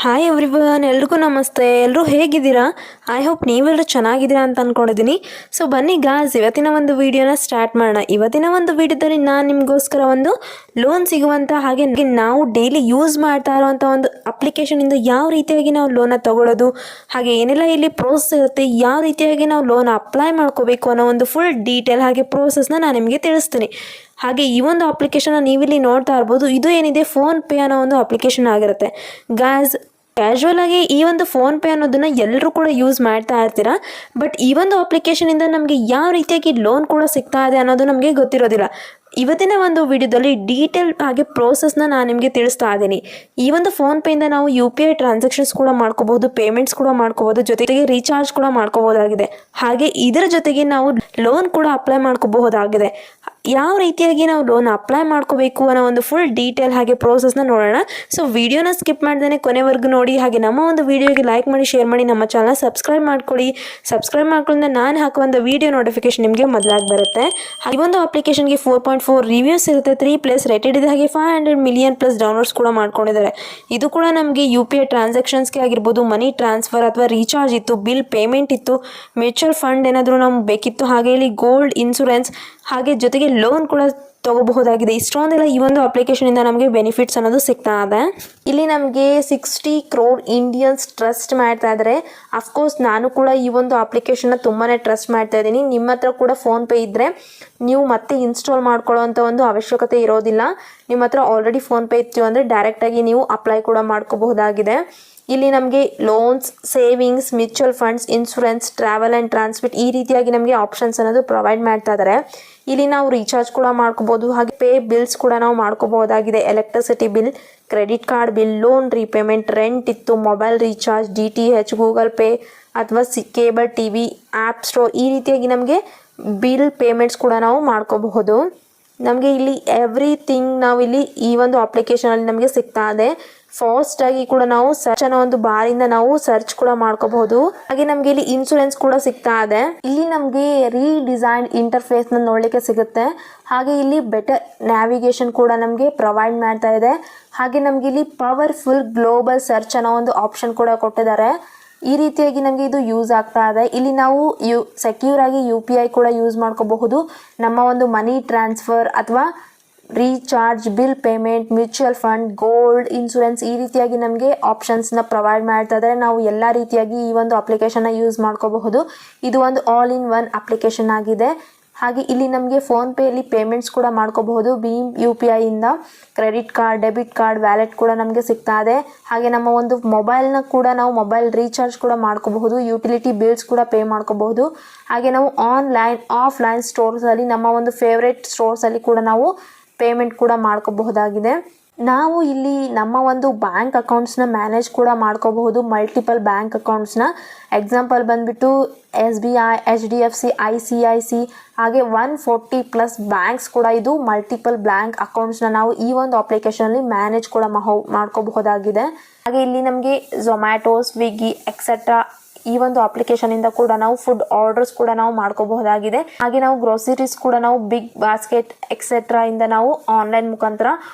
Hi everyone, ಎಲ್ರಿಗೂ ನಮಸ್ತೆ. ಎಲ್ಲರೂ ಹೇಗಿದ್ದೀರಾ? ಐ ಹೋಪ್ ನೀವೆಲ್ಲರೂ ಚೆನ್ನಾಗಿದ್ದೀರಾ ಅಂತ ಅಂದ್ಕೊಂಡಿದ್ದೀನಿ. ಸೊ ಬನ್ನಿ ಗಾಯ್ಸ್, ಇವತ್ತಿನ ಒಂದು ವಿಡಿಯೋನ ಸ್ಟಾರ್ಟ್ ಮಾಡೋಣ. ಇವತ್ತಿನ ಒಂದು ವಿಡಿಯೋದಲ್ಲಿ ನಾನು ನಿಮಗೋಸ್ಕರ ಒಂದು ಲೋನ್ ಸಿಗುವಂಥ ಹಾಗೆ ನಾವು ಡೈಲಿ ಯೂಸ್ ಮಾಡ್ತಾ ಇರೋವಂಥ ಒಂದು ಅಪ್ಲಿಕೇಶನಿಂದ ಯಾವ ರೀತಿಯಾಗಿ ನಾವು ಲೋನ ತೊಗೊಳ್ಳೋದು, ಹಾಗೆ ಏನೆಲ್ಲ ಇಲ್ಲಿ ಪ್ರೋಸೆಸ್ ಇರುತ್ತೆ, ಯಾವ ರೀತಿಯಾಗಿ ನಾವು ಲೋನ್ ಅಪ್ಲೈ ಮಾಡ್ಕೋಬೇಕು ಅನ್ನೋ ಒಂದು ಫುಲ್ ಡೀಟೇಲ್ ಹಾಗೆ ಪ್ರೋಸೆಸ್ನ ನಾನು ನಿಮಗೆ ತಿಳಿಸ್ತೀನಿ. ಹಾಗೆ ಈ ಒಂದು ಅಪ್ಲಿಕೇಶನ್ನ ನೀವಿಲ್ಲಿ ನೋಡ್ತಾ ಇರ್ಬೋದು. ಇದು ಏನಿದೆ ಫೋನ್ಪೇ ಅನ್ನೋ ಒಂದು ಅಪ್ಲಿಕೇಶನ್ ಆಗಿರುತ್ತೆ ಗಾಯ್ಸ್. ಕ್ಯಾಶುವಲ್ ಆಗಿ ಈ ಒಂದು ಫೋನ್ಪೇ ಅನ್ನೋದನ್ನ ಎಲ್ಲರೂ ಕೂಡ ಯೂಸ್ ಮಾಡ್ತಾ ಇರ್ತೀರಾ. ಬಟ್ ಈ ಒಂದು ಅಪ್ಲಿಕೇಶನಿಂದ ನಮಗೆ ಯಾವ ರೀತಿಯಾಗಿ ಲೋನ್ ಕೂಡ ಸಿಗ್ತಾ ಇದೆ ಅನ್ನೋದು ನಮಗೆ ಗೊತ್ತಿರೋದಿಲ್ಲ. ಇವತ್ತಿನ ಒಂದು ವಿಡಿಯೋದಲ್ಲಿ ಡೀಟೇಲ್ ಹಾಗೆ ಪ್ರೋಸೆಸ್ನ ನಾನು ನಿಮಗೆ ತಿಳಿಸ್ತಾ ಇದ್ದೀನಿ. ಈ ಒಂದು ಫೋನ್ಪೇಯಿಂದ ನಾವು UPI ಟ್ರಾನ್ಸಾಕ್ಷನ್ಸ್ ಕೂಡ ಮಾಡ್ಕೋಬಹುದು, ಪೇಮೆಂಟ್ಸ್ ಕೂಡ ಮಾಡ್ಕೋಬಹುದು, ಜೊತೆಗೆ ರೀಚಾರ್ಜ್ ಕೂಡ ಮಾಡ್ಕೋಬಹುದಾಗಿದೆ. ಹಾಗೆ ಇದರ ಜೊತೆಗೆ ನಾವು ಲೋನ್ ಕೂಡ ಅಪ್ಲೈ ಮಾಡ್ಕೋಬಹುದಾಗಿದೆ. ಯಾವ ರೀತಿಯಾಗಿ ನಾವು ಲೋನ್ ಅಪ್ಲೈ ಮಾಡ್ಕೋಬೇಕು ಅನ್ನೋ ಒಂದು ಫುಲ್ ಡೀಟೇಲ್ ಹಾಗೆ ಪ್ರೋಸೆಸ್ನ ನೋಡೋಣ. ಸೊ ವಿಡಿಯೋನ ಸ್ಕಿಪ್ ಮಾಡ್ದೇ ಕೊನೆವರೆಗೂ ನೋಡಿ. ಹಾಗೆ ನಮ್ಮ ಒಂದು ವಿಡಿಯೋಗೆ ಲೈಕ್ ಮಾಡಿ, ಶೇರ್ ಮಾಡಿ, ನಮ್ಮ ಚಾನಲ್ ಸಬ್ಸ್ಕ್ರೈಬ್ ಮಾಡ್ಕೊಳ್ಳಿ. ಸಬ್ಸ್ಕ್ರೈಬ್ ಮಾಡ್ಕೊಳ್ಳೋದ್ರಿಂದ ನಾನು ಹಾಕುವಂಥ ವಿಡಿಯೋ ನೋಟಿಫಿಕೇಶನ್ ನಿಮಗೆ ಮೊದಲಾಗಿ ಬರುತ್ತೆ. ಈ ಒಂದು ಅಪ್ಲಿಕೇಶನ್ಗೆ 4.4 ರಿವ್ಯೂಸ್ ಇರುತ್ತೆ, 3+ ರೇಟೆಡ್ ಇದೆ, ಹಾಗೆ 500 ಮಿಲಿಯನ್+ ಡೌನ್ಲೋಡ್ಸ್ ಕೂಡ ಮಾಡ್ಕೊಂಡಿದ್ದಾರೆ. ಇದು ಕೂಡ ನಮಗೆ UPI ಟ್ರಾನ್ಸಾಕ್ಷನ್ಸ್ಗೆ ಆಗಿರ್ಬೋದು, ಮನಿ ಟ್ರಾನ್ಸ್ಫರ್ ಅಥವಾ ರೀಚಾರ್ಜ್ ಇತ್ತು, ಬಿಲ್ ಪೇಮೆಂಟ್ ಇತ್ತು, ಮ್ಯೂಚುವಲ್ ಫಂಡ್ ಏನಾದರೂ ನಮ್ಗೆ ಬೇಕಿತ್ತು, ಹಾಗೆ ಇಲ್ಲಿ ಗೋಲ್ಡ್ ಇನ್ಶೂರೆನ್ಸ್, ಹಾಗೆ ಜೊತೆಗೆ ಲೋನ್ ಕೂಡ ತಗೋಬಹುದಾಗಿದೆ. ಇಷ್ಟೊಂದೆಲ್ಲ ಈ ಒಂದು ಅಪ್ಲಿಕೇಶನಿಂದ ನಮಗೆ ಬೆನಿಫಿಟ್ಸ್ ಅನ್ನೋದು ಸಿಗ್ತಾ ಇದೆ. ಇಲ್ಲಿ ನಮಗೆ 60 crore ಇಂಡಿಯನ್ಸ್ ಟ್ರಸ್ಟ್ ಮಾಡ್ತಾ ಇದ್ದಾರೆ. ಅಫ್ಕೋರ್ಸ್ ನಾನು ಕೂಡ ಈ ಒಂದು ಅಪ್ಲಿಕೇಶನ್ನ ತುಂಬಾ ಟ್ರಸ್ಟ್ ಮಾಡ್ತಾ ಇದ್ದೀನಿ. ನಿಮ್ಮ ಹತ್ರ ಕೂಡ ಫೋನ್ಪೇ ಇದ್ದರೆ ನೀವು ಮತ್ತೆ ಇನ್ಸ್ಟಾಲ್ ಮಾಡ್ಕೊಳ್ಳೋವಂಥ ಒಂದು ಅವಶ್ಯಕತೆ ಇರೋದಿಲ್ಲ. ನಿಮ್ಮ ಹತ್ರ ಆಲ್ರೆಡಿ ಫೋನ್ಪೇ ಇತ್ತು ಅಂದರೆ ಡೈರೆಕ್ಟಾಗಿ ನೀವು ಅಪ್ಲೈ ಕೂಡ ಮಾಡ್ಕೋಬಹುದಾಗಿದೆ. ಇಲ್ಲಿ ನಮಗೆ loans, savings, mutual funds, insurance, travel and transmit ಈ ರೀತಿಯಾಗಿ ನಮಗೆ ಆಪ್ಷನ್ಸ್ ಅನ್ನೋದು ಪ್ರೊವೈಡ್ ಮಾಡ್ತಾ ಇದ್ದಾರೆ. ಇಲ್ಲಿ ನಾವು ರೀಚಾರ್ಜ್ ಕೂಡ ಮಾಡ್ಕೋಬೋದು, ಹಾಗೆ ಪೇ ಬಿಲ್ಸ್ ಕೂಡ ನಾವು ಮಾಡ್ಕೋಬಹುದಾಗಿದೆ. Electricity bill, credit card bill, loan repayment, rent ಇತ್ತು, mobile recharge, DTH, Google Pay ಅಥವಾ ಕೇಬಲ್ TV, ಆ್ಯಪ್ ಸ್ಟೋರ್ ಈ ರೀತಿಯಾಗಿ ನಮಗೆ ಬಿಲ್ ಪೇಮೆಂಟ್ಸ್ ಕೂಡ ನಾವು ಮಾಡ್ಕೋಬಹುದು. ನಮಗೆ ಇಲ್ಲಿ ಎವ್ರಿಥಿಂಗ್ ನಾವು ಇಲ್ಲಿ ಈ ಒಂದು ಅಪ್ಲಿಕೇಶನಲ್ಲಿ ನಮಗೆ ಸಿಗ್ತಾ ಇದೆ. ಫಾಸ್ಟಾಗಿ ಕೂಡ ನಾವು ಸರ್ಚ್ ಅನ್ನೋ ಒಂದು ಬಾರಿಂದ ನಾವು ಸರ್ಚ್ ಕೂಡ ಮಾಡ್ಕೋಬಹುದು. ಹಾಗೆ ನಮಗೆ ಇಲ್ಲಿ ಇನ್ಶೂರೆನ್ಸ್ ಕೂಡ ಸಿಗ್ತಾ ಇದೆ. ಇಲ್ಲಿ ನಮಗೆ ರೀಡಿಸೈನ್ ಇಂಟರ್ಫೇಸ್ನ ನೋಡಲಿಕ್ಕೆ ಸಿಗುತ್ತೆ. ಹಾಗೆ ಇಲ್ಲಿ ಬೆಟರ್ ನ್ಯಾವಿಗೇಷನ್ ಕೂಡ ನಮಗೆ ಪ್ರೊವೈಡ್ ಮಾಡ್ತಾ ಇದೆ. ಹಾಗೆ ನಮಗೆ ಇಲ್ಲಿ ಪವರ್ಫುಲ್ ಗ್ಲೋಬಲ್ ಸರ್ಚ್ ಅನ್ನೋ ಒಂದು ಆಪ್ಷನ್ ಕೂಡ ಕೊಟ್ಟಿದ್ದಾರೆ. ಈ ರೀತಿಯಾಗಿ ನಮಗೆ ಇದು ಯೂಸ್ ಆಗ್ತಾ ಇದೆ. ಇಲ್ಲಿ ನಾವು ಸೆಕ್ಯೂರ್ ಆಗಿ UPI ಕೂಡ ಯೂಸ್ ಮಾಡ್ಕೋಬಹುದು. ನಮ್ಮ ಒಂದು ಮನಿ ಟ್ರಾನ್ಸ್ಫರ್ ಅಥವಾ recharge, bill payment, mutual fund, gold, insurance ಈ ರೀತಿಯಾಗಿ ನಮಗೆ ಆಪ್ಷನ್ಸ್ನ ಪ್ರೊವೈಡ್ ಮಾಡ್ತಾ ಇದ್ದಾರೆ. ನಾವು ಎಲ್ಲ ರೀತಿಯಾಗಿ ಈ ಒಂದು ಅಪ್ಲಿಕೇಶನ್ನ ಯೂಸ್ ಮಾಡ್ಕೋಬಹುದು. ಇದು ಒಂದು ಆಲ್ ಇನ್ ಒನ್ ಅಪ್ಲಿಕೇಶನ್ ಆಗಿದೆ. ಹಾಗೆ ಇಲ್ಲಿ ನಮಗೆ ಫೋನ್ಪೇಯಲ್ಲಿ ಪೇಮೆಂಟ್ಸ್ ಕೂಡ ಮಾಡ್ಕೋಬಹುದು. ಭೀಮ್ UPI ಇಂದ credit card, debit card, wallet ಕೂಡ ನಮಗೆ ಸಿಗ್ತಾ ಇದೆ. ಹಾಗೆ ನಮ್ಮ ಒಂದು ಮೊಬೈಲ್ನ ಕೂಡ ನಾವು ಮೊಬೈಲ್ ರೀಚಾರ್ಜ್ ಕೂಡ ಮಾಡ್ಕೋಬಹುದು, ಯುಟಿಲಿಟಿ ಬಿಲ್ಸ್ ಕೂಡ ಪೇ ಮಾಡ್ಕೋಬಹುದು. ಹಾಗೆ ನಾವು ಆನ್ಲೈನ್, ಆಫ್ಲೈನ್ ಸ್ಟೋರ್ಸಲ್ಲಿ ನಮ್ಮ ಒಂದು ಫೇವ್ರೆಟ್ ಸ್ಟೋರ್ಸಲ್ಲಿ ಕೂಡ ನಾವು ಪೇಮೆಂಟ್ ಕೂಡ ಮಾಡ್ಕೋಬಹುದಾಗಿದೆ. ನಾವು ಇಲ್ಲಿ ನಮ್ಮ ಒಂದು ಬ್ಯಾಂಕ್ ಅಕೌಂಟ್ಸ್ನ ಮ್ಯಾನೇಜ್ ಕೂಡ ಮಾಡ್ಕೋಬಹುದು, ಮಲ್ಟಿಪಲ್ ಬ್ಯಾಂಕ್ ಅಕೌಂಟ್ಸ್ನ. ಎಕ್ಸಾಂಪಲ್ ಬಂದುಬಿಟ್ಟು SBI, HDFC, ICIC ಹಾಗೆ 140+ ಬ್ಯಾಂಕ್ಸ್ ಕೂಡ ಇದು ಮಲ್ಟಿಪಲ್ ಬ್ಯಾಂಕ್ ಅಕೌಂಟ್ಸ್ನ ನಾವು ಈ ಒಂದು ಅಪ್ಲಿಕೇಶನಲ್ಲಿ ಮ್ಯಾನೇಜ್ ಕೂಡ ಮಾಡ್ಕೋಬಹುದಾಗಿದೆ. ಹಾಗೆ ಇಲ್ಲಿ ನಮಗೆ ಝೊಮ್ಯಾಟೊ, ಸ್ವಿಗ್ಗಿ ಎಕ್ಸೆಟ್ರಾ ಈ ಒಂದು ಅಪ್ಲಿಕೇಶನಿಂದ ಕೂಡ ನಾವು ಫುಡ್ ಆರ್ಡರ್ಸ್ ಕೂಡ ನಾವು ಮಾಡ್ಕೋಬಹುದಾಗಿದೆ. ಹಾಗೆ ನಾವು ಗ್ರೋಸರೀಸ್ ಕೂಡ ನಾವು ಬಿಗ್ ಬಾಸ್ಕೆಟ್ ಎಕ್ಸೆಟ್ರಾ ಇಂದ ನಾವು ಆನ್ಲೈನ್ ಮುಖಾಂತರ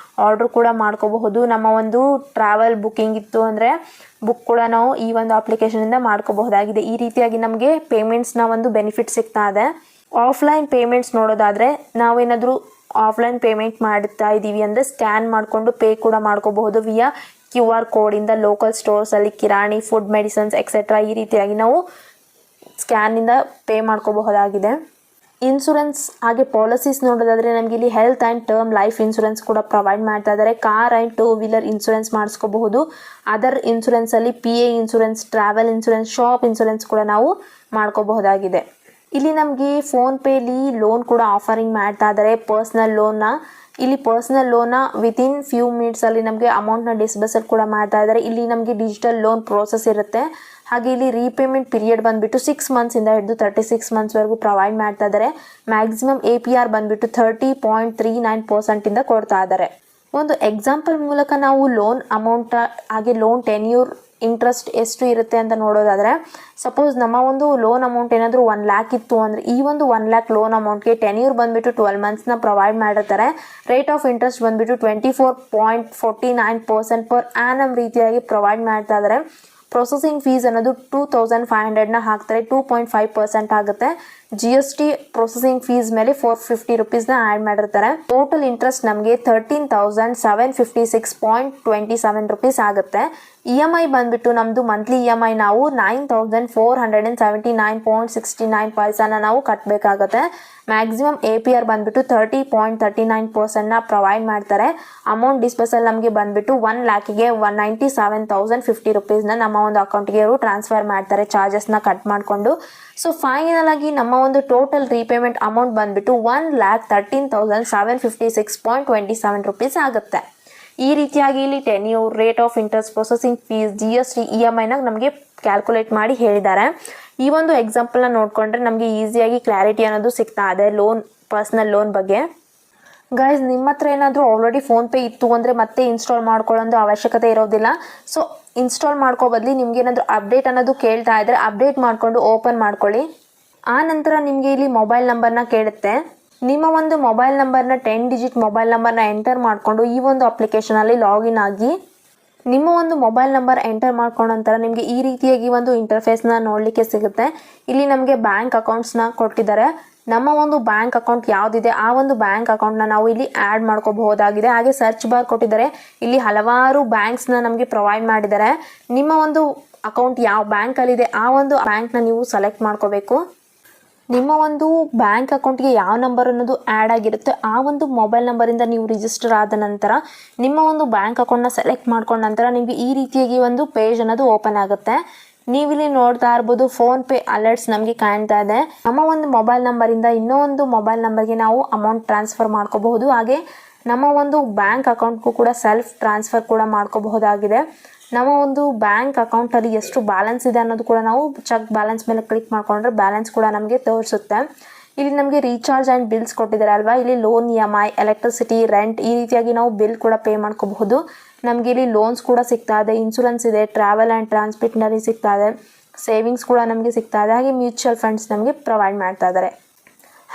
ಆರ್ಡರ್ ಕೂಡ ಮಾಡ್ಕೋಬಹುದು. ನಮ್ಮ ಒಂದು ಟ್ರಾವೆಲ್ ಬುಕ್ಕಿಂಗ್ ಇತ್ತು ಅಂದರೆ ಬುಕ್ ಕೂಡ ನಾವು ಈ ಒಂದು ಅಪ್ಲಿಕೇಶನಿಂದ ಮಾಡ್ಕೋಬಹುದಾಗಿದೆ. ಈ ರೀತಿಯಾಗಿ ನಮಗೆ ಪೇಮೆಂಟ್ಸ್ನ ಒಂದು ಬೆನಿಫಿಟ್ ಸಿಗ್ತಾ ಇದೆ. ಆಫ್ಲೈನ್ ಪೇಮೆಂಟ್ಸ್ ನೋಡೋದಾದರೆ ನಾವೇನಾದರೂ ಆಫ್ಲೈನ್ ಪೇಮೆಂಟ್ ಮಾಡ್ತಾ ಇದ್ದೀವಿ ಅಂದರೆ ಸ್ಕ್ಯಾನ್ ಮಾಡಿಕೊಂಡು ಪೇ ಕೂಡ ಮಾಡ್ಕೋಬಹುದು ವಿಯಾ QR ಕೋಡಿಂದ. ಲೋಕಲ್ ಸ್ಟೋರ್ಸಲ್ಲಿ ಕಿರಾಣಿ, ಫುಡ್, ಮೆಡಿಸಿನ್ಸ್ ಎಕ್ಸೆಟ್ರಾ ಈ ರೀತಿಯಾಗಿ ನಾವು ಸ್ಕ್ಯಾನಿಂದ ಪೇ ಮಾಡ್ಕೋಬಹುದಾಗಿದೆ. ಇನ್ಶೂರೆನ್ಸ್ ಹಾಗೆ ಪಾಲಿಸೀಸ್ ನೋಡೋದಾದರೆ ನಮಗೆ ಇಲ್ಲಿ health and term life insurance ಕೂಡ ಪ್ರೊವೈಡ್ ಮಾಡ್ತಾ ಇದ್ದಾರೆ. ಕಾರ್ ಆ್ಯಂಡ್ 2-ವೀಲರ್ ಇನ್ಶೂರೆನ್ಸ್ ಮಾಡಿಸ್ಕೋಬಹುದು. ಅದರ್ ಇನ್ಶೂರೆನ್ಸಲ್ಲಿ PA insurance, travel insurance, shop insurance ಕೂಡ ನಾವು ಮಾಡ್ಕೋಬಹುದಾಗಿದೆ. ಇಲ್ಲಿ ನಮಗೆ ಫೋನ್ಪೇಲಿ ಲೋನ್ ಕೂಡ ಆಫರಿಂಗ್ ಮಾಡ್ತಾ ಇದ್ದಾರೆ, ಪರ್ಸ್ನಲ್ ಲೋನ್ನ. ಇಲ್ಲಿ ಪರ್ಸ್ನಲ್ ಲೋನ್ನ ವಿತಿನ್ ಫ್ಯೂ ಮಿನಿಟ್ಸಲ್ಲಿ ನಮಗೆ ಅಮೌಂಟ್ನ ಡಿಸ್ಬರ್ಸಲ್ ಕೂಡ ಮಾಡ್ತಾ ಇದ್ದಾರೆ. ಇಲ್ಲಿ ನಮಗೆ ಡಿಜಿಟಲ್ ಲೋನ್ ಪ್ರೋಸೆಸ್ ಇರುತ್ತೆ. ಹಾಗೆ ಇಲ್ಲಿ ರೀಪೇಮೆಂಟ್ ಪೀರಿಯಡ್ ಬಂದುಬಿಟ್ಟು 6 ಮಂತ್ಸಿಂದ ಹಿಡಿದು 36 ಮಂತ್ಸ್ವರೆಗೂ ಪ್ರೊವೈಡ್ ಮಾಡ್ತಾ ಇದ್ದಾರೆ. ಮ್ಯಾಕ್ಸಿಮಮ್ APR ಬಂದುಬಿಟ್ಟು 30.39% ಕೊಡ್ತಾ ಇದ್ದಾರೆ. ಒಂದು ಎಕ್ಸಾಂಪಲ್ ಮೂಲಕ ನಾವು ಲೋನ್ ಅಮೌಂಟ್ ಹಾಗೆ ಲೋನ್ ಟೆನ್ಯೂರ್ ಇಂಟ್ರೆಸ್ಟ್ ಎಷ್ಟು ಇರುತ್ತೆ ಅಂತ ನೋಡೋದಾದರೆ, ಸಪೋಸ್ ನಮ್ಮ ಒಂದು ಲೋನ್ ಅಮೌಂಟ್ ಏನಾದರೂ 1 ಲ್ಯಾಕ್ ಇತ್ತು ಅಂದರೆ ಈ ಒಂದು 1 ಲ್ಯಾಕ್ ಲೋನ್ ಅಮೌಂಟ್ಗೆ ಟೆನ್ಯೂರ್ ಬಂದುಬಿಟ್ಟು 12 ಮಂತ್ಸ್ನ ಪ್ರೊವೈಡ್ ಮಾಡಿರ್ತಾರೆ. ರೇಟ್ ಆಫ್ ಇಂಟ್ರೆಸ್ಟ್ ಬಂದುಬಿಟ್ಟು 24.49% ಪರ್ ಆ್ಯನಮ್ ರೀತಿಯಾಗಿ ಪ್ರೊವೈಡ್ ಮಾಡ್ತಾ ಇದ್ದಾರೆ. ಪ್ರೊಸೆಸಿಂಗ್ ಫೀಸ್ ಅನ್ನೋದು 2500ನ ಹಾಕ್ತಾರೆ, 2.5% ಆಗುತ್ತೆ. GST ಪ್ರೊಸೆಸಿಂಗ್ ಫೀಸ್ ಮೇಲೆ 450 ರುಪೀಸ್ನ ಆ್ಯಡ್ ಮಾಡಿರ್ತಾರೆ. ಟೋಟಲ್ ಇಂಟ್ರೆಸ್ಟ್ ನಮಗೆ 13,756.27 ರುಪೀಸ್ ಆಗುತ್ತೆ. EMI ಬಂದ್ಬಿಟ್ಟು ನಮ್ಮದು ಮಂತ್ಲಿ EMI ನಾವು 9,479.69 ಪೈಸಾನ ನಾವು ಕಟ್ಟಬೇಕಾಗತ್ತೆ. ಮ್ಯಾಕ್ಸಿಮಮ್ APR ಬಂದ್ಬಿಟ್ಟು 30.39%ನ ಪ್ರೊವೈಡ್ ಮಾಡ್ತಾರೆ. ಅಮೌಂಟ್ ಡಿಸ್ಪರ್ಸಲ್ ನಮಗೆ ಬಂದ್ಬಿಟ್ಟು 1 ಲ್ಯಾಕಿಗೆ 197,050 ರುಪೀಸ್ನ ನಮ್ಮ ಒಂದು ಅಕೌಂಟ್ಗೆ ಅವರು ಟ್ರಾನ್ಸ್ಫರ್ ಮಾಡ್ತಾರೆ, ಚಾರ್ಜಸ್ನ ಕಟ್ ಮಾಡಿಕೊಂಡು. ಸೊ ಫೈನಲ್ ಆಗಿ ನಮ್ಮ ಒಂದು ಟೋಟಲ್ ರೀಪೇಮೆಂಟ್ ಅಮೌಂಟ್ ಬಂದ್ಬಿಟ್ಟು 1,13,756.27 ರುಪೀಸ್ ಆಗುತ್ತೆ. ಈ ರೀತಿಯಾಗಿ ಇಲ್ಲಿ tenure, rate of interest, processing fees, GST, EMIನ ನಮಗೆ ಕ್ಯಾಲ್ಕುಲೇಟ್ ಮಾಡಿ ಹೇಳಿದ್ದಾರೆ. ಈ ಒಂದು ಎಕ್ಸಾಂಪಲ್ನ ನೋಡಿಕೊಂಡ್ರೆ ನಮಗೆ ಈಸಿಯಾಗಿ ಕ್ಲಾರಿಟಿ ಅನ್ನೋದು ಸಿಗ್ತಾ ಇದೆ ಲೋನ್, ಪರ್ಸ್ನಲ್ ಲೋನ್ ಬಗ್ಗೆ. ಗೈಸ್, ನಿಮ್ಮ ಹತ್ರ ಏನಾದರೂ ಆಲ್ರೆಡಿ ಫೋನ್ಪೇ ಇತ್ತು ಅಂದರೆ ಮತ್ತೆ ಇನ್ಸ್ಟಾಲ್ ಮಾಡ್ಕೊಳ್ಳೋ ಅವಶ್ಯಕತೆ ಇರೋದಿಲ್ಲ. ಸೊ ಇನ್ಸ್ಟಾಲ್ ಮಾಡ್ಕೋ ಬದಲಿ ನಿಮ್ಗೆ ಏನಾದರೂ ಅಪ್ಡೇಟ್ ಅನ್ನೋದು ಕೇಳ್ತಾ ಇದ್ದರೆ ಅಪ್ಡೇಟ್ ಮಾಡಿಕೊಂಡು ಓಪನ್ ಮಾಡ್ಕೊಳ್ಳಿ. ಆ ನಂತರ ನಿಮಗೆ ಇಲ್ಲಿ ಮೊಬೈಲ್ ನಂಬರ್ನ ಕೇಳುತ್ತೆ. ನಿಮ್ಮ ಒಂದು ಮೊಬೈಲ್ ನಂಬರ್ನ 10 ಡಿಜಿಟ್ ಮೊಬೈಲ್ ನಂಬರ್ನ ಎಂಟರ್ ಮಾಡಿಕೊಂಡು ಈ ಒಂದು ಅಪ್ಲಿಕೇಶನಲ್ಲಿ ಲಾಗಿನ್ ಆಗಿ ನಿಮ್ಮ ಒಂದು ಮೊಬೈಲ್ ನಂಬರ್ ಎಂಟರ್ ಮಾಡ್ಕೊಂಡ ನಂತರ ನಿಮಗೆ ಈ ರೀತಿಯಾಗಿ ಒಂದು ಇಂಟರ್ಫೇಸ್ನ ನೋಡಲಿಕ್ಕೆ ಸಿಗುತ್ತೆ. ಇಲ್ಲಿ ನಮಗೆ ಬ್ಯಾಂಕ್ ಅಕೌಂಟ್ಸ್ನ ಕೊಟ್ಟಿದ್ದಾರೆ. ನಮ್ಮ ಒಂದು ಬ್ಯಾಂಕ್ ಅಕೌಂಟ್ ಯಾವುದಿದೆ ಆ ಒಂದು ಬ್ಯಾಂಕ್ ಅಕೌಂಟ್ನ ನಾವು ಇಲ್ಲಿ ಆ್ಯಡ್ ಮಾಡ್ಕೋಬಹುದಾಗಿದೆ. ಹಾಗೆ ಸರ್ಚ್ ಬಾರ್ ಕೊಟ್ಟಿದ್ದಾರೆ. ಇಲ್ಲಿ ಹಲವಾರು ಬ್ಯಾಂಕ್ಸ್ನ ನಮಗೆ ಪ್ರೊವೈಡ್ ಮಾಡಿದ್ದಾರೆ. ನಿಮ್ಮ ಒಂದು ಅಕೌಂಟ್ ಯಾವ ಬ್ಯಾಂಕಲ್ಲಿದೆ ಆ ಒಂದು ಬ್ಯಾಂಕ್ನ ನೀವು ಸೆಲೆಕ್ಟ್ ಮಾಡ್ಕೋಬೇಕು. ನಿಮ್ಮ ಒಂದು ಬ್ಯಾಂಕ್ ಅಕೌಂಟ್ಗೆ ಯಾವ ನಂಬರ್ ಅನ್ನೋದು ಆ್ಯಡ್ ಆಗಿರುತ್ತೆ ಆ ಒಂದು ಮೊಬೈಲ್ ನಂಬರಿಂದ ನೀವು ರಿಜಿಸ್ಟರ್ ಆದ ನಂತರ ನಿಮ್ಮ ಒಂದು ಬ್ಯಾಂಕ್ ಅಕೌಂಟ್ನ ಸೆಲೆಕ್ಟ್ ಮಾಡ್ಕೊಂಡ ನಂತರ ನಿಮಗೆ ಈ ರೀತಿಯಾಗಿ ಒಂದು ಪೇಜ್ ಅನ್ನೋದು ಓಪನ್ ಆಗುತ್ತೆ. ನೀವಿಲ್ಲಿ ನೋಡ್ತಾ ಇರ್ಬೋದು ಫೋನ್ಪೇ ಅಲರ್ಟ್ಸ್ ನಮಗೆ ಕಾಣ್ತಾ ಇದೆ. ನಮ್ಮ ಒಂದು ಮೊಬೈಲ್ ನಂಬರಿಂದ ಇನ್ನೊಂದು ಮೊಬೈಲ್ ನಂಬರ್ಗೆ ನಾವು ಅಮೌಂಟ್ ಟ್ರಾನ್ಸ್ಫರ್ ಮಾಡ್ಕೋಬಹುದು. ಹಾಗೆ ನಮ್ಮ ಒಂದು ಬ್ಯಾಂಕ್ ಅಕೌಂಟ್ಗೂ ಕೂಡ ಸೆಲ್ಫ್ ಟ್ರಾನ್ಸ್ಫರ್ ಕೂಡ ಮಾಡ್ಕೋಬಹುದಾಗಿದೆ. ನಮ್ಮ ಒಂದು ಬ್ಯಾಂಕ್ ಅಕೌಂಟಲ್ಲಿ ಎಷ್ಟು ಬ್ಯಾಲೆನ್ಸ್ ಇದೆ ಅನ್ನೋದು ಕೂಡ ನಾವು ಚೆಕ್ ಬ್ಯಾಲೆನ್ಸ್ ಮೇಲೆ ಕ್ಲಿಕ್ ಮಾಡಿಕೊಂಡ್ರೆ ಬ್ಯಾಲೆನ್ಸ್ ಕೂಡ ನಮಗೆ ತೋರಿಸುತ್ತೆ. ಇಲ್ಲಿ ನಮಗೆ ರೀಚಾರ್ಜ್ ಆ್ಯಂಡ್ ಬಿಲ್ಸ್ ಕೊಟ್ಟಿದ್ದಾರೆ ಅಲ್ವಾ, ಇಲ್ಲಿ ಲೋನ್, EMI, ಎಲೆಕ್ಟ್ರಿಸಿಟಿ, ರೆಂಟ್ ಈ ರೀತಿಯಾಗಿ ನಾವು ಬಿಲ್ ಕೂಡ ಪೇ ಮಾಡ್ಕೋಬಹುದು. ನಮಗೆ ಇಲ್ಲಿ ಲೋನ್ಸ್ ಕೂಡ ಸಿಗ್ತಾ ಇದೆ, ಇನ್ಶೂರೆನ್ಸ್ ಇದೆ, ಟ್ರಾವೆಲ್ ಆ್ಯಂಡ್ ಟ್ರಾನ್ಸ್ಪೋರ್ಟ್ನಲ್ಲಿ ಸಿಗ್ತಾ ಇದೆ, ಸೇವಿಂಗ್ಸ್ ಕೂಡ ನಮಗೆ ಸಿಗ್ತಾ ಇದೆ, ಹಾಗೆ ಮ್ಯೂಚುವಲ್ ಫಂಡ್ಸ್ ನಮಗೆ ಪ್ರೊವೈಡ್ ಮಾಡ್ತಾ ಇದ್ದಾರೆ.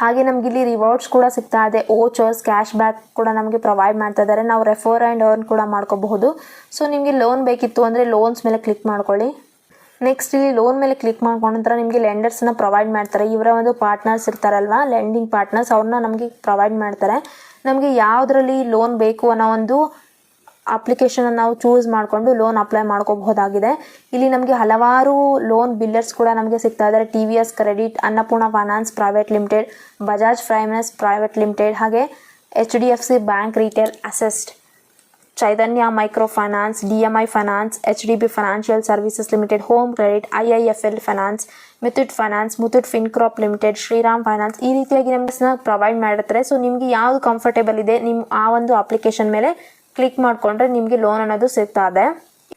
ಹಾಗೆ ನಮಗೆ ಇಲ್ಲಿ ರಿವಾರ್ಡ್ಸ್ ಕೂಡ ಸಿಗ್ತಾ ಇದೆ, ಓಚರ್ಸ್, ಕ್ಯಾಶ್ ಬ್ಯಾಕ್ ಕೂಡ ನಮಗೆ ಪ್ರೊವೈಡ್ ಮಾಡ್ತಾ ಇದ್ದಾರೆ. ನಾವು ರೆಫರ್ ಆ್ಯಂಡ್ ಅರ್ನ್ ಕೂಡ ಮಾಡ್ಕೋಬಹುದು. ಸೊ ನಿಮಗೆ ಲೋನ್ ಬೇಕಿತ್ತು ಅಂದರೆ ಲೋನ್ಸ್ ಮೇಲೆ ಕ್ಲಿಕ್ ಮಾಡ್ಕೊಳ್ಳಿ. ನೆಕ್ಸ್ಟ್ ಇಲ್ಲಿ ಲೋನ್ ಮೇಲೆ ಕ್ಲಿಕ್ ಮಾಡ್ಕೊಂಡ ನಂತರ ನಿಮಗೆ ಲೆಂಡರ್ಸ್ನ ಪ್ರೊವೈಡ್ ಮಾಡ್ತಾರೆ. ಇವರ ಒಂದು ಪಾರ್ಟ್ನರ್ಸ್ ಇರ್ತಾರಲ್ವ, ಲೆಂಡಿಂಗ್ ಪಾರ್ಟ್ನರ್ಸ್, ಅವ್ರನ್ನ ನಮಗೆ ಪ್ರೊವೈಡ್ ಮಾಡ್ತಾರೆ. ನಮಗೆ ಯಾವುದರಲ್ಲಿ ಲೋನ್ ಬೇಕು ಅನ್ನೋ ಒಂದು ಅಪ್ಲಿಕೇಶನ್ ನಾವು ಚೂಸ್ ಮಾಡಿಕೊಂಡು ಲೋನ್ ಅಪ್ಲೈ ಮಾಡ್ಕೋಬಹುದಾಗಿದೆ. ಇಲ್ಲಿ ನಮಗೆ ಹಲವಾರು ಲೋನ್ ಬಿಲ್ಲರ್ಸ್ ಕೂಡ ನಮಗೆ ಸಿಗ್ತಾ ಇದ್ದಾರೆ. TVS credit, Annapurna finance private limited, Bajaj finance private limited, ಹಾಗೆ HDFC bank retail asset, Chaitanya micro finance, DMI finance, HDB financial services limited, home credit, IIFL finance, Muthoot finance, Muthoot Fincorp limited, Shriram finance ಈ ರೀತಿಯಾಗಿ ನಮಗೆ ಪ್ರೊವೈಡ್ ಮಾಡಿರ್ತಾರೆ. ಸೊ ನಿಮಗೆ ಯಾವುದು ಕಂಫರ್ಟೇಬಲ್ ಇದೆ ನಿಮ್ಮ ಆ ಒಂದು ಅಪ್ಲಿಕೇಶನ್ ಮೇಲೆ ಕ್ಲಿಕ್ ಮಾಡಿಕೊಂಡ್ರೆ ನಿಮಗೆ ಲೋನ್ ಅನ್ನೋದು ಸಿಗ್ತಾ ಇದೆ.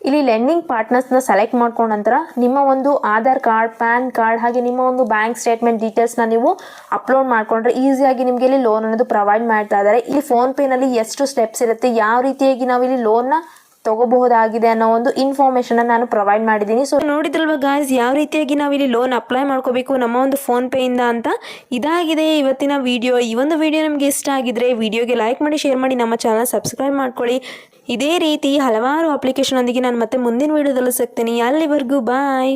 ಇಲ್ಲಿ ಲೆಂಡಿಂಗ್ ಪಾರ್ಟ್ನರ್ಸ್ನ ಸೆಲೆಕ್ಟ್ ಮಾಡ್ಕೊಂಡ ನಂತರ ನಿಮ್ಮ ಒಂದು ಆಧಾರ್ ಕಾರ್ಡ್, ಪ್ಯಾನ್ ಕಾರ್ಡ್ ಹಾಗೆ ನಿಮ್ಮ ಒಂದು ಬ್ಯಾಂಕ್ ಸ್ಟೇಟ್ಮೆಂಟ್ ಡೀಟೇಲ್ಸ್ನ ನೀವು ಅಪ್ಲೋಡ್ ಮಾಡಿಕೊಂಡ್ರೆ ಈಸಿಯಾಗಿ ನಿಮಗೆ ಇಲ್ಲಿ ಲೋನ್ ಅನ್ನೋದು ಪ್ರೊವೈಡ್ ಮಾಡ್ತಾ ಇದ್ದಾರೆ. ಇಲ್ಲಿ ಫೋನ್ಪೇನಲ್ಲಿ ಎಷ್ಟು ಸ್ಟೆಪ್ಸ್ ಇರುತ್ತೆ, ಯಾವ ರೀತಿಯಾಗಿ ನಾವು ಇಲ್ಲಿ ಲೋನ್ನ ತಗೋಬಹುದಾಗಿದೆ ಅನ್ನೋ ಒಂದು ಇನ್ಫಾರ್ಮೇಷನ್ ನಾನು ಪ್ರೊವೈಡ್ ಮಾಡಿದ್ದೀನಿ. ಸೊ ನೋಡಿದ್ರಲ್ವ ಗಾಯ್ಸ್, ಯಾವ ರೀತಿಯಾಗಿ ನಾವು ಇಲ್ಲಿ ಲೋನ್ ಅಪ್ಲೈ ಮಾಡ್ಕೋಬೇಕು ನಮ್ಮ ಒಂದು ಫೋನ್ಪೇಯಿಂದ ಅಂತ. ಇದಾಗಿದೆ ಇವತ್ತಿನ ವಿಡಿಯೋ. ಈ ಒಂದು ವಿಡಿಯೋ ನಮಗೆ ಇಷ್ಟ ಆಗಿದ್ರೆ ವಿಡಿಯೋಗೆ ಲೈಕ್ ಮಾಡಿ, ಶೇರ್ ಮಾಡಿ, ನಮ್ಮ ಚಾನಲ್ ಸಬ್ಸ್ಕ್ರೈಬ್ ಮಾಡ್ಕೊಳ್ಳಿ. ಇದೇ ರೀತಿ ಹಲವಾರು ಅಪ್ಲಿಕೇಶನ್ ಒಂದಿಗೆ ನಾನು ಮತ್ತೆ ಮುಂದಿನ ವಿಡಿಯೋದಲ್ಲಿ ಸಿಗ್ತೀನಿ. ಅಲ್ಲಿವರೆಗೂ ಬಾಯ್.